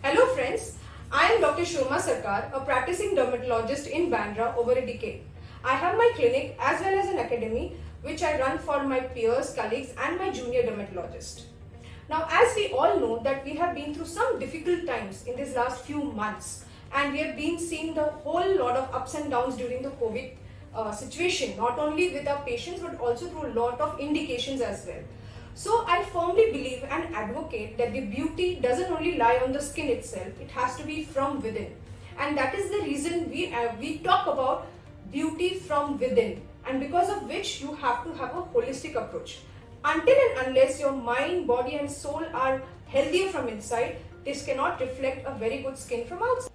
Hello friends, I am Dr. Shoma Sarkar, a practicing dermatologist in Bandra over a decade. I have my clinic as well as an academy which I run for my peers, colleagues and my junior dermatologist. Now as we all know that we have been through some difficult times in these last few months and we have been seeing the whole lot of ups and downs during the COVID situation, not only with our patients but also through a lot of indications as well. So I firmly believe and advocate that the beauty doesn't only lie on the skin itself, it has to be from within. And that is the reason we talk about beauty from within, and because of which you have to have a holistic approach. Until and unless your mind, body and soul are healthier from inside, this cannot reflect a very good skin from outside.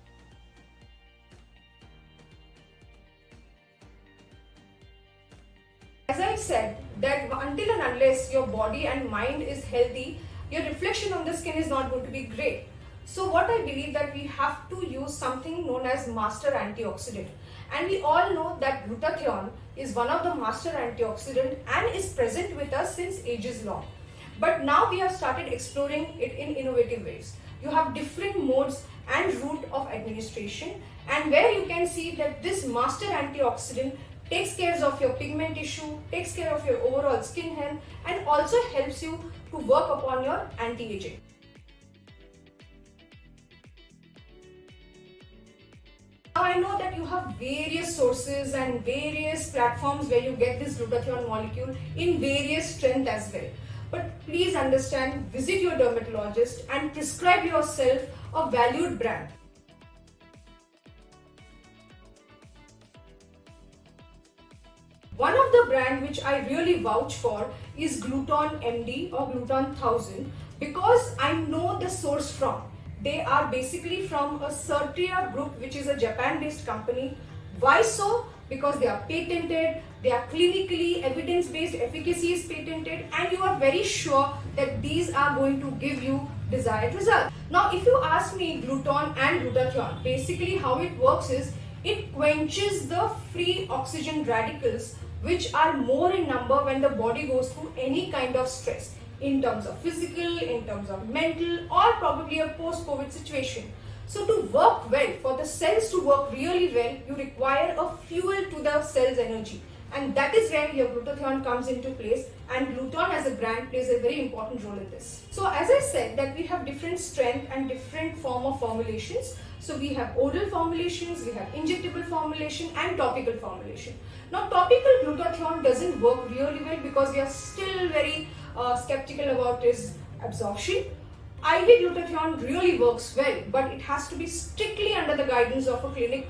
As I said, that until and unless your body and mind is healthy, your reflection on the skin is not going to be great. So what I believe that we have to use something known as master antioxidant. And we all know that glutathione is one of the master antioxidant and is present with us since ages long. But now we have started exploring it in innovative ways. You have different modes and route of administration, and where you can see that this master antioxidant takes care of your pigment issue, takes care of your overall skin health and also helps you to work upon your anti-aging. Now I know that you have various sources and various platforms where you get this glutathione molecule in various strength as well. But please understand, visit your dermatologist and prescribe yourself a valued brand. One of the brand which I really vouch for is Gluton MD or Gluton 1000 because I know the source from. They are basically from a Certia group, which is a Japan-based company. Why so? Because they are patented, they are clinically evidence-based, efficacy is patented, and you are very sure that these are going to give you desired results. Now, if you ask me gluton and glutathione, basically how it works is it quenches the free oxygen radicals which are more in number when the body goes through any kind of stress in terms of physical, in terms of mental or probably a post-COVID situation. So to work well, for the cells to work really well, you require a fuel to the cell's energy, and that is where your glutathione comes into place, and Gluton as a brand plays a very important role in this. So as I said that we have different strength and different form of formulations. So we have oral formulations, we have injectable formulation and topical formulation. Now topical glutathione doesn't work really well because we are still very skeptical about its absorption. IV glutathione really works well, but it has to be strictly under the guidance of a clinic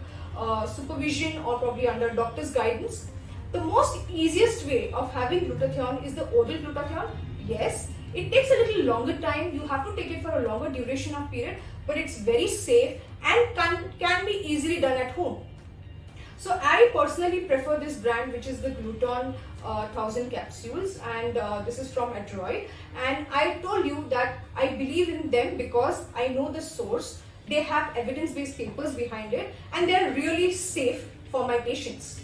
supervision or probably under doctor's guidance. The most easiest way of having glutathione is the oral glutathione. Yes, it takes a little longer time, you have to take it for a longer duration of period, but it's very safe and can be easily done at home. So I personally prefer this brand, which is the Gluton 1000 capsules, and this is from Adroit, and I told you that I believe in them because I know the source, they have evidence-based papers behind it, and they are really safe for my patients.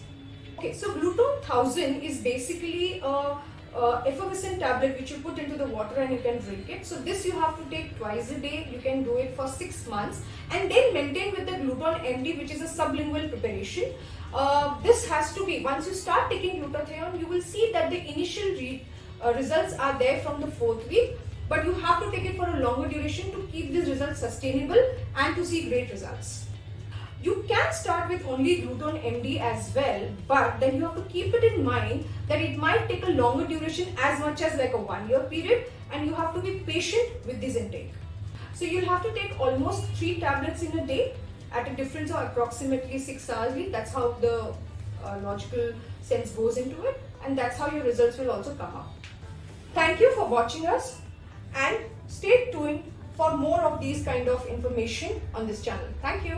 Okay, so Gluton 1000 is basically a effervescent tablet which you put into the water and you can drink it. So this you have to take twice a day. You can do it for 6 months and then maintain with the Gluton MD, which is a sublingual preparation. This has to be, once you start taking glutathione, you will see that the initial results are there from the 4th week, but you have to take it for a longer duration to keep these results sustainable and to see great results. You can start with only Gluton MD as well, but then you have to keep it in mind that it might take a longer duration, as much as like a 1 year period, and you have to be patient with this intake. So you'll have to take almost 3 tablets in a day at a difference of approximately 6 hours. That's how the logical sense goes into it, and that's how your results will also come up. Thank you for watching us, and stay tuned for more of these kind of information on this channel. Thank you.